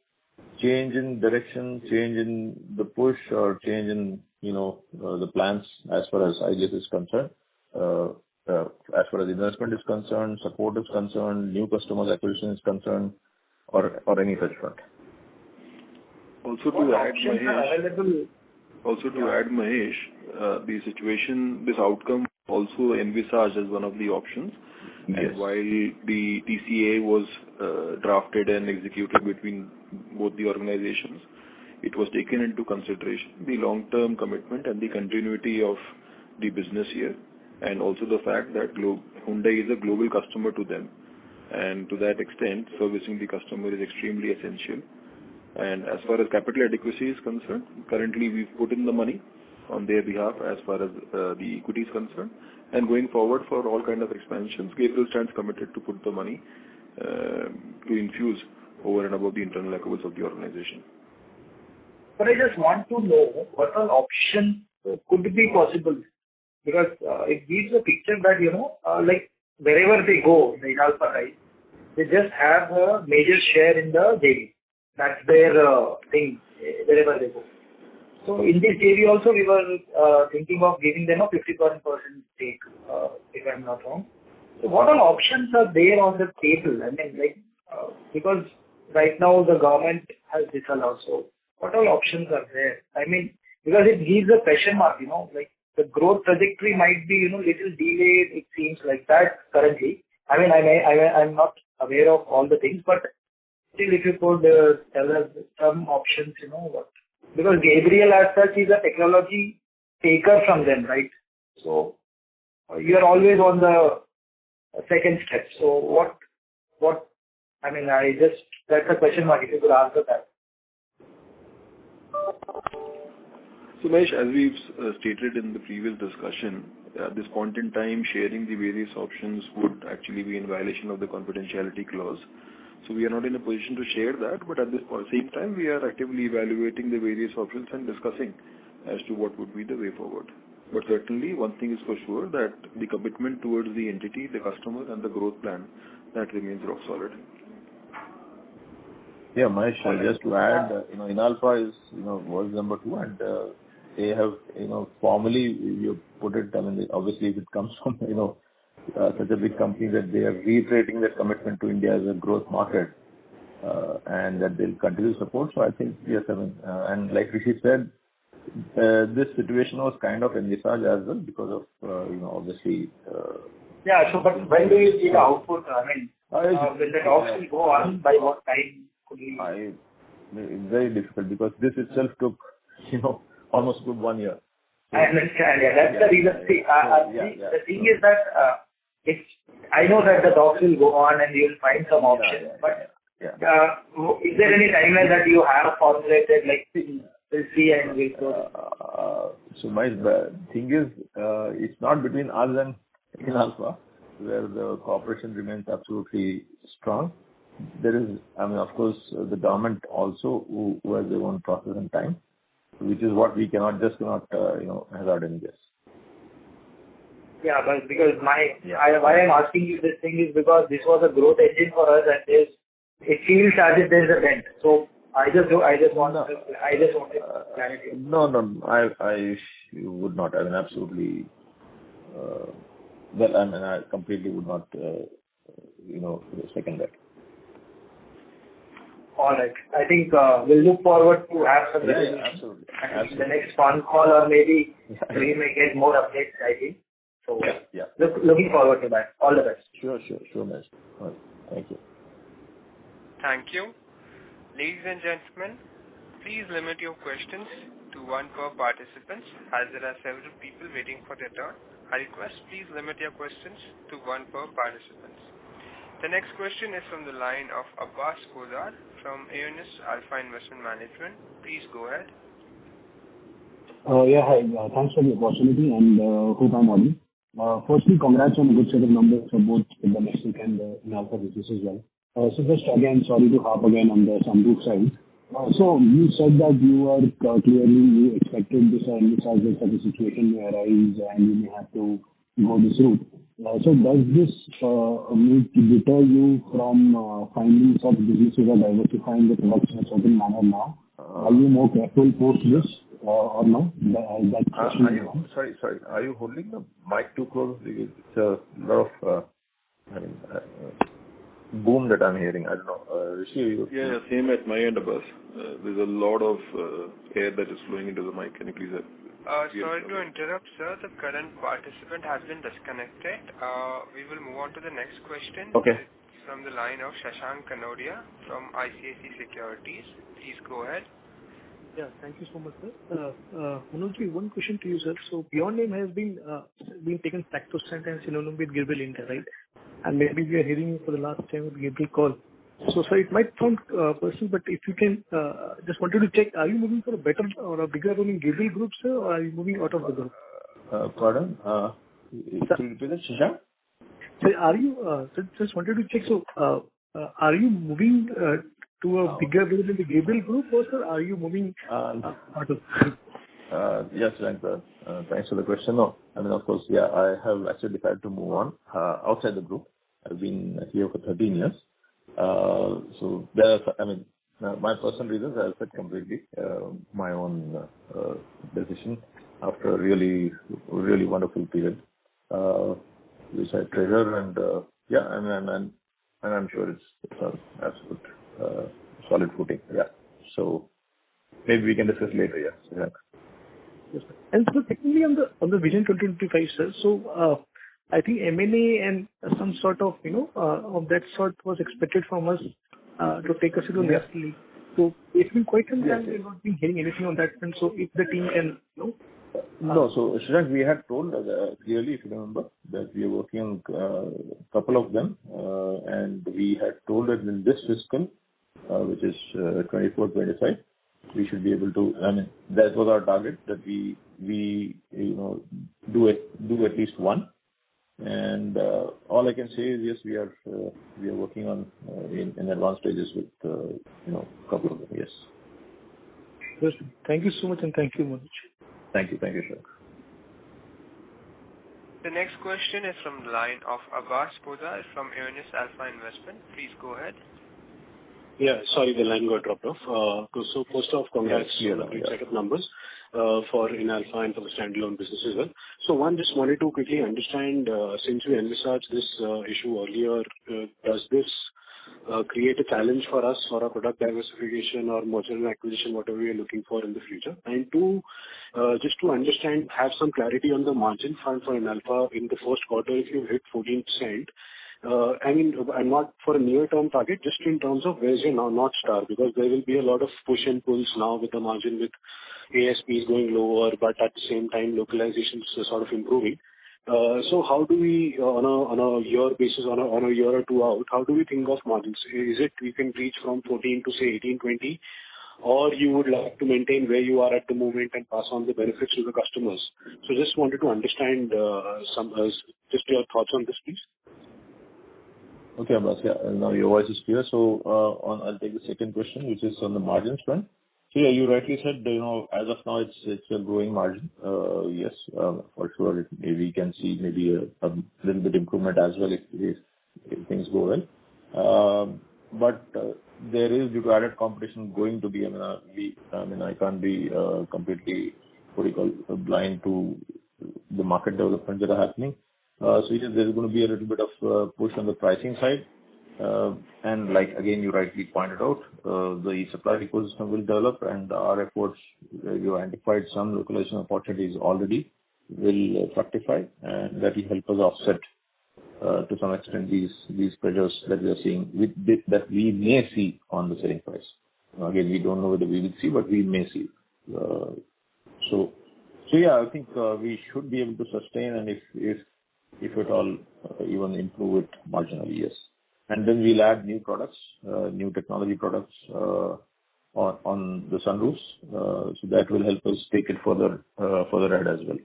change in direction, change in the push, or change in the plans as far as IGS is concerned. As far as investment is concerned, support is concerned, new customers acquisition is concerned, or any such front. Also to add, Mahesh, the situation, this outcome also envisaged as one of the options. Yes. And while the TCA was drafted and executed between both the organizations, it was taken into consideration the long-term commitment and the continuity of the business here, and also the fact that Hyundai is a global customer to them, and to that extent, servicing the customer is extremely essential. And as far as capital adequacy is concerned, currently we've put in the money on their behalf as far as the equity is concerned. And going forward for all kind of expansions, Gabriel stands committed to put the money to infuse over and above the internal accruals of the organization. But I just want to know what all options could be possible, because it gives a picture that, like wherever they go, the Inalfa guys, they just have a major share in the JV. That's their thing, wherever they go. So in this JV also, we were thinking of giving them a 50% stake, if I'm not wrong. So what all options are there on the table? I mean, because right now the government has disallowed, so what all options are there? I mean, because it gives a question mark, like the growth trajectory might be, little delayed, it seems like that currently. I mean, I'm not aware of all the things, but still if you could tell us some options, what. Because Gabriel as such is a technology taker from them, right? So you are always on the second step. So what, I mean, that's a question mark, if you could answer that. So Mahesh, as we've stated in the previous discussion, at this point in time, sharing the various options would actually be in violation of the confidentiality clause. So we are not in a position to share that, but at this same time, we are actively evaluating the various options and discussing as to what would be the way forward. But certainly, one thing is for sure, that the commitment towards the entity, the customer, and the growth plan, that remains rock solid. Yeah, Mahesh, just to add, Inalfa is, world number 2, and they have, formally, you put it, I mean, obviously, if it comes from, such a big company, that they are reiterating their commitment to India as a growth market, and that they'll continue to support. So I think, yes, I mean, and like Rishi said, this situation was kind of envisaged as well because of, obviously. Yeah, so but when do you see the output? I mean, when the talks will go on, by what time could we? It's very difficult because this itself took, almost good 1 year. I understand. Yeah, that's the reason. See, the thing is that I know that the talks will go on and you will find some options. But is there any timeline that you have formulated, like we'll see and we'll go? So my thing is, it's not between us and Inalfa, where the cooperation remains absolutely strong. There is, I mean, of course, the government also who has their own process and time, which is what we cannot hazard any guess. Yeah, but because why I'm asking you this thing is because this was a growth engine for us, and it feels as if there's a dent. So I just want clarity. No, I would not. I mean, absolutely. Well, I mean, I completely would not, second that. All right. I think we'll look forward to have some resolution. Absolutely. The next phone call, or maybe we may get more updates, I think. So looking forward to that. All the best. Sure, Mahesh. Right. Thank you. Thank you. Ladies and gentlemen, please limit your questions to one per participant, as there are several people waiting for their turn. I request please limit your questions to one per participant. The next question is from the line of Abbas Kodar from Aeonis Alpha Investment Management. Please go ahead. Hi. Thanks for the opportunity, and hope I'm audible. Firstly, congrats on a good set of numbers for both the domestic and the Inalfa business as well. So just again, sorry to harp again on the sunroof side. So you said that you expected this, and this as a situation may arise and you may have to go this route. So does this deter you from finding such businesses or diversifying the products in a certain manner now? Are you more careful post this or no? That question. Sorry. Are you holding the mic too close? It's a lot of boom that I'm hearing. I don't know. Rishi, Yeah, same at my end, Abbas. There's a lot of air that is flowing into the mic. Can you please sorry to interrupt, sir. The current participant has been disconnected. We will move on to the next question. Okay. It's from the line of Shashank Kanodia from ICICI Securities. Please go ahead. Yeah, thank you so much, sir. Manojji, one question to you, sir. So your name has been taken sacrosanct and synonym with Gabriel India, right? And maybe we are hearing you for the last time with Gabriel call. So, sir, it might sound personal, but if you can, just wanted to check, are you moving for a better or a bigger role in Gabriel Group, sir, or are you moving out of the group? Pardon? Can you repeat that, Shashank? Sir, are you, just wanted to check, so, are you moving to a bigger role in the Gabriel Group, or, sir, are you moving out of the group? Yes, thanks for the question. No, I mean, of course, yeah, I have actually decided to move on outside the group. I've been here for 13 years. So there are, my personal reasons, I've said completely my own decision after a really, really wonderful period, which I treasure, and and I'm sure it's an absolute solid footing. Yeah. So maybe we can discuss later. Yeah. Yes, sir. And so technically on the Vision 2025, sir, so I think M&A and some sort of, of that sort was expected from us to take us to the next league. So it's been quite some time we've not been hearing anything on that front. So if the team can, No, so Shashank, we had told clearly, if you remember, that we are working on a couple of them, and we had told that in this fiscal, which is 24-25, we should be able to. That was our target, that we do at least one. And all I can say is yes, we are working on in advanced stages with a couple of them. Yes. Yes. Thank you so much, and thank you, Manoj. Thank you, sir. The next question is from the line of Abbas Podar from Earnest Alpha Investment. Please go ahead. Yeah, sorry, the line got dropped off. So first off, congrats on a great set of numbers for Inalpha and for the standalone business as well. So one, just wanted to quickly understand, since we envisaged this issue earlier, does this create a challenge for us for our product diversification or merger and acquisition, whatever we are looking for in the future? And two, just to understand, have some clarity on the margin front for Inalpha in the first quarter, if you hit 14%. I'm not for a near-term target, just in terms of where's your North Star, because there will be a lot of push and pulls now with the margin, with ASPs going lower, but at the same time, localizations are sort of improving. So how do we, on a year basis, on a year or two out, how do we think of margins? Is it we can reach from 14 to say 18, 20, or you would like to maintain where you are at the moment and pass on the benefits to the customers? So just wanted to understand just your thoughts on this, please. Okay, Abbas. Yeah, now your voice is clear. So I'll take the second question, which is on the margins front. So yeah, you rightly said, as of now, it's a growing margin. Yes, for sure. We can see maybe a little bit improvement as well if things go well. But there is, due to added competition, going to be. I can't be completely blind to the market developments that are happening. So yes, there's going to be a little bit of push on the pricing side. And like, again, you rightly pointed out, the supply ecosystem will develop, and our efforts, you identified some localization opportunities already, will fructify, and that will help us offset to some extent these pressures that we are seeing, that we may see on the selling price. Again, we don't know whether we will see, but we may see. So yeah, I think we should be able to sustain, and if at all, even improve it marginally, yes. And then we'll add new products, new technology products on the sunroofs. So that will help us take it further ahead as well.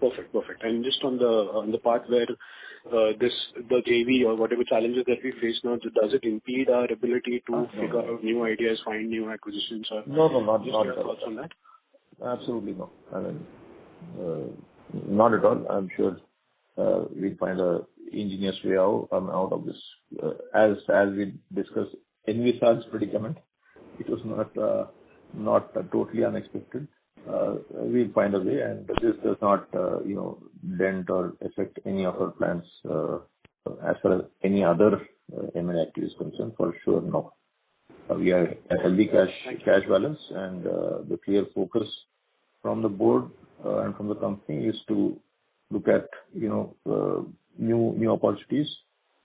Perfect. And just on the part where the JV or whatever challenges that we face now, does it impede our ability to figure out new ideas, find new acquisitions? Or No, not your at all. thoughts on that? Absolutely no. Not at all. I'm sure we'll find a ingenious way out of this. As we discussed, envisaged predicament, it was not totally unexpected. We'll find a way, and this does not dent or affect any of our plans as far as any other M&A activity is concerned. For sure, no. We are a healthy cash balance, and the clear focus from the board and from the company is to look at new opportunities,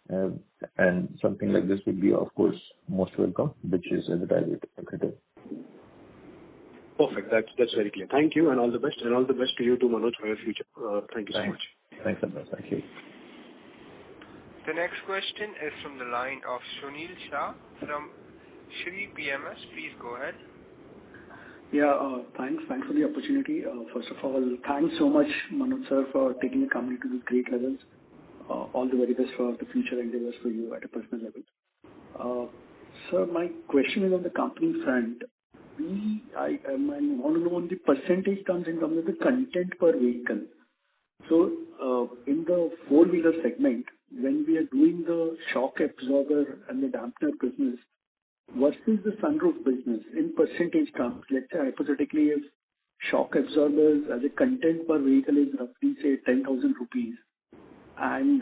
and something like this would be, of course, most welcome, which is accretive. Perfect. That's very clear. Thank you, and all the best. And all the best to you too, Manoj, for your future. Thank you so much. Thanks, Andrew. Thank you. The next question is from the line of Sunil Shah from Shri PMS. Please go ahead. Yeah, thanks for the opportunity. First of all, thanks so much, Manoj sir, for taking the company to these great levels. All the very best for the future endeavors for you at a personal level. Sir, my question is on the company front. I want to know on the percentage terms in terms of the content per vehicle. So, in the four-wheeler segment, when we are doing the shock absorber and the dampener business versus the sunroof business in percentage terms, let's say hypothetically, if shock absorbers as a content per vehicle is roughly say 10,000 rupees, and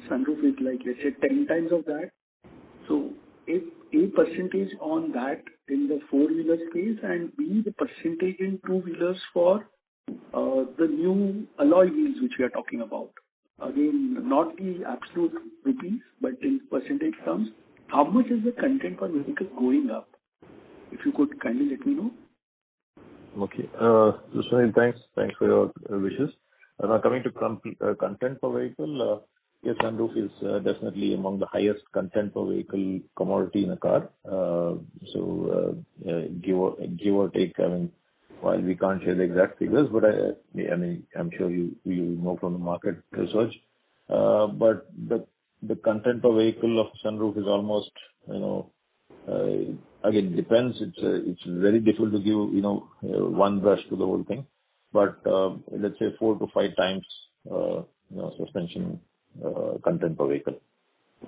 sunroof is like, let's say, 10 times of that. So if A, percentage on that in the four-wheeler space, and B, the percentage in two-wheelers for the new alloy wheels which we are talking about. Again, not the absolute rupees, but in percentage terms, how much is the content per vehicle going up? If you could kindly let me know. Okay. Sunil, thanks for your wishes. Now coming to content per vehicle, yes, sunroof is definitely among the highest content per vehicle commodity in a car. Give or take, I mean, while we can't share the exact figures, but I'm sure you know from the market research. But the content per vehicle of sunroof is almost, again, depends. It's very difficult to give, one brush to the whole thing. But let's say 4 to 5 times, suspension content per vehicle.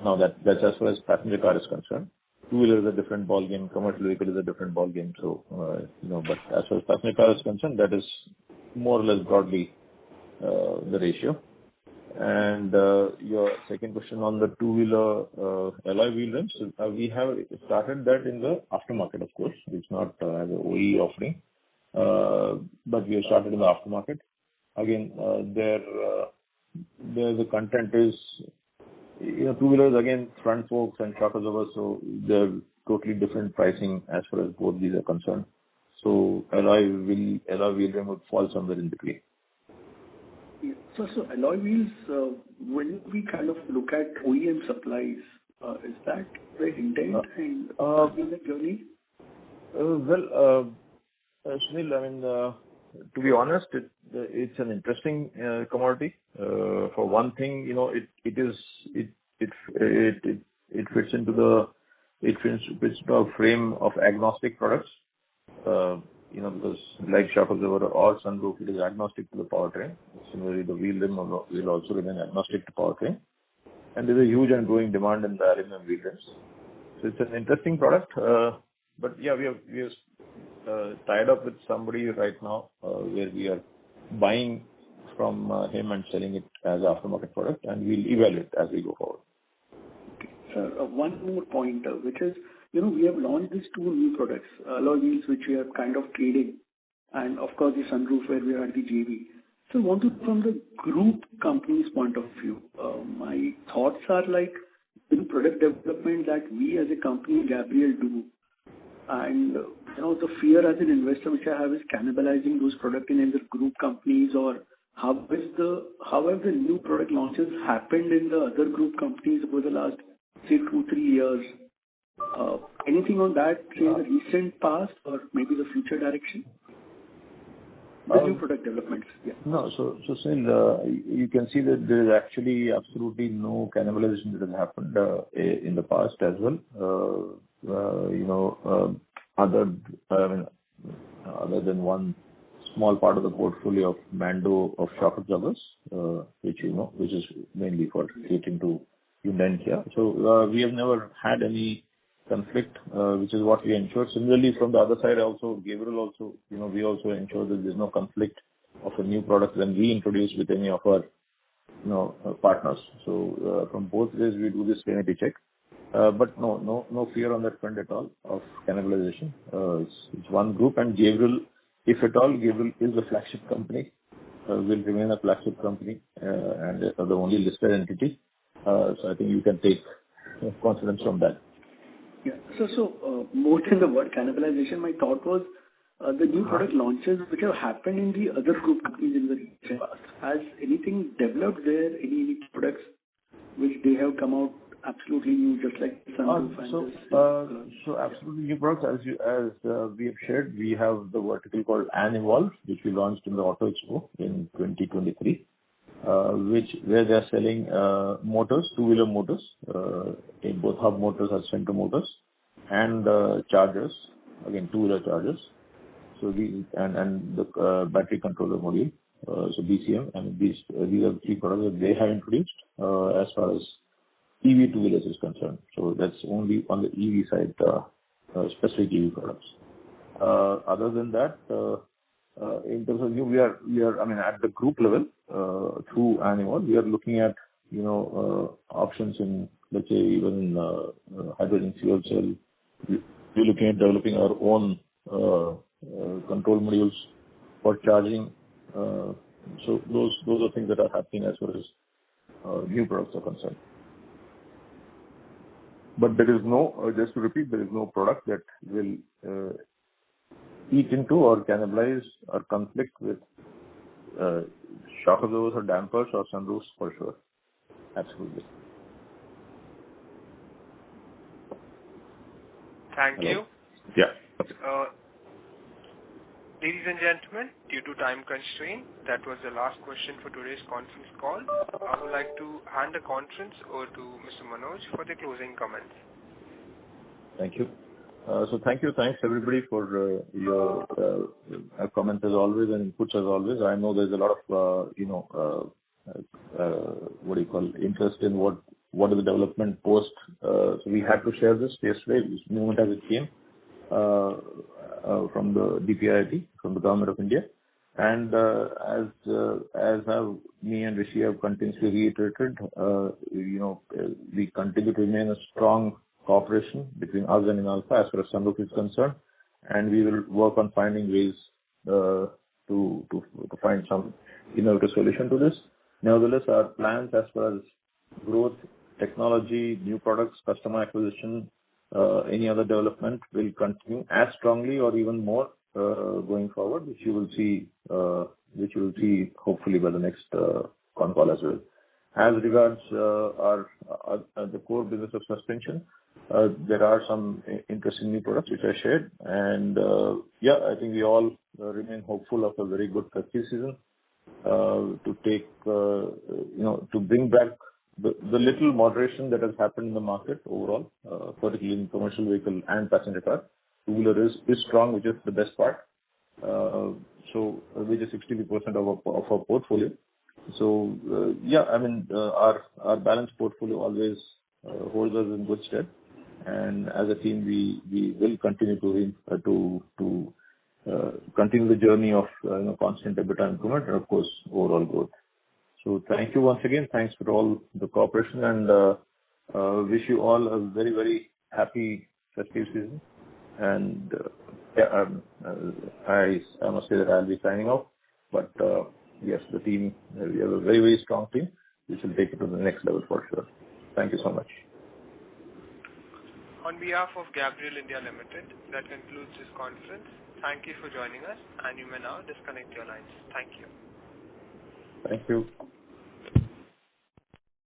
Now that's as far as passenger car is concerned. Two-wheeler is a different ball game. Commercial vehicle is a different ball game. So, but as far as passenger car is concerned, that is more or less broadly the ratio. And your second question on the two-wheeler alloy wheel rims, we have started that in the aftermarket, of course. It's not as an OE offering, but we have started in the aftermarket. Again, there the content is, two-wheelers, again, front forks and shock absorbers, so they're totally different pricing as far as both these are concerned. So alloy wheel rim would fall somewhere in between. Yeah. So alloy wheels, when we kind of look at OEM supplies, is that the intent and in the journey? Sunil, I mean, to be honest, it's an interesting commodity. For one thing, it fits into a frame of agnostic products. Because like shock absorber or sunroof, it is agnostic to the powertrain. Similarly, the wheel rim will also remain agnostic to powertrain. And there's a huge and growing demand in the aluminum wheel rims. So it's an interesting product. But yeah, we have tied up with somebody right now where we are buying from him and selling it as an aftermarket product, and we'll evaluate as we go forward. Okay. Sir, one more point, which is, we have launched these 2 new products, alloy wheels, which we are kind of trading, and of course the sunroof where we are at the JV. So I want to, from the group company's point of view, my thoughts are like, product development that we as a company, Gabriel, do. And, the fear as an investor which I have is cannibalizing those products in either group companies, or how have the new product launches happened in the other group companies over the last, say, 2-3 years. Anything on that, say, in the recent past or maybe the future direction? The new product developments. Yeah. No, so Sunil, you can see that there is actually absolutely no cannibalization that has happened in the past as well. Other than one small part of the portfolio of Mando of shock absorbers, which which is mainly for catering to Hyundai and Kia. So we have never had any conflict, which is what we ensure. Similarly, from the other side also, Gabriel also, we also ensure that there's no conflict of a new product when we introduce with any of our partners. So from both ways we do this sanity check. But no fear on that front at all of cannibalization. It's one group, and Gabriel, if at all, Gabriel is the flagship company, will remain a flagship company, and the only listed entity. So I think you can take confidence from that. Yeah. So more than the word cannibalization, my thought was the new product launches which have happened in the other group companies in the recent past. Has anything developed there? Any products which they have come out absolutely new, just like sunroof and So absolutely new products. As we have shared, we have the vertical called Evolve, which we launched in the Auto Expo in 2023, where they are selling motors, two-wheeler motors, in both hub motors or center motors, and chargers, again two-wheeler chargers. So and the battery controller module, so BCM, and these are the three products that they have introduced as far as EV two-wheelers is concerned. So that's only on the EV side, specific EV products. Other than that, in terms of new, we are, I mean, at the group level, through Animal, we are looking at, options in, let's say, even hydrogen fuel cell. We're looking at developing our own control modules for charging. So those are things that are happening as far as new products are concerned. But there is no, just to repeat, there is no product that will eat into or cannibalize or conflict with shock absorbers or dampers or sunroofs for sure. Absolutely. Thank you. Yeah. Ladies and gentlemen, due to time constraint, that was the last question for today's conference call. I would like to hand the conference over to Mr. Manoj for the closing comments. Thank you. So thanks everybody for your comments as always and inputs as always. I know there's a lot of interest in what is the development post. So we had to share this yesterday, this movement as it came from the DPIIT, from the Government of India. And as me and Rishi have continuously reiterated, we continue to remain a strong cooperation between us and Inalfa as far as sunroof is concerned, and we will work on finding ways to find some innovative solution to this. Nevertheless, our plans as far as growth, technology, new products, customer acquisition, any other development will continue as strongly or even more going forward, which you will see hopefully by the next Concall as well. As regards the core business of suspension, there are some interesting new products which I shared, and I think we all remain hopeful of a very good festive season to take to bring back the little moderation that has happened in the market overall, particularly in commercial vehicle and passenger car. Two-wheeler is strong, which is the best part. Which is 60% of our portfolio. So our balanced portfolio always holds us in good stead, and as a team we will continue to continue the journey of constant EBITDA improvement and of course overall growth. So thank you once again. Thanks for all the cooperation, and wish you all a very, very happy festive season. And I must say that I'll be signing off, but yes, the team, we have a very, very strong team which will take it to the next level for sure. Thank you so much. On behalf of Gabriel India Limited, that concludes this conference. Thank you for joining us, and you may now disconnect your lines. Thank you. Thank you.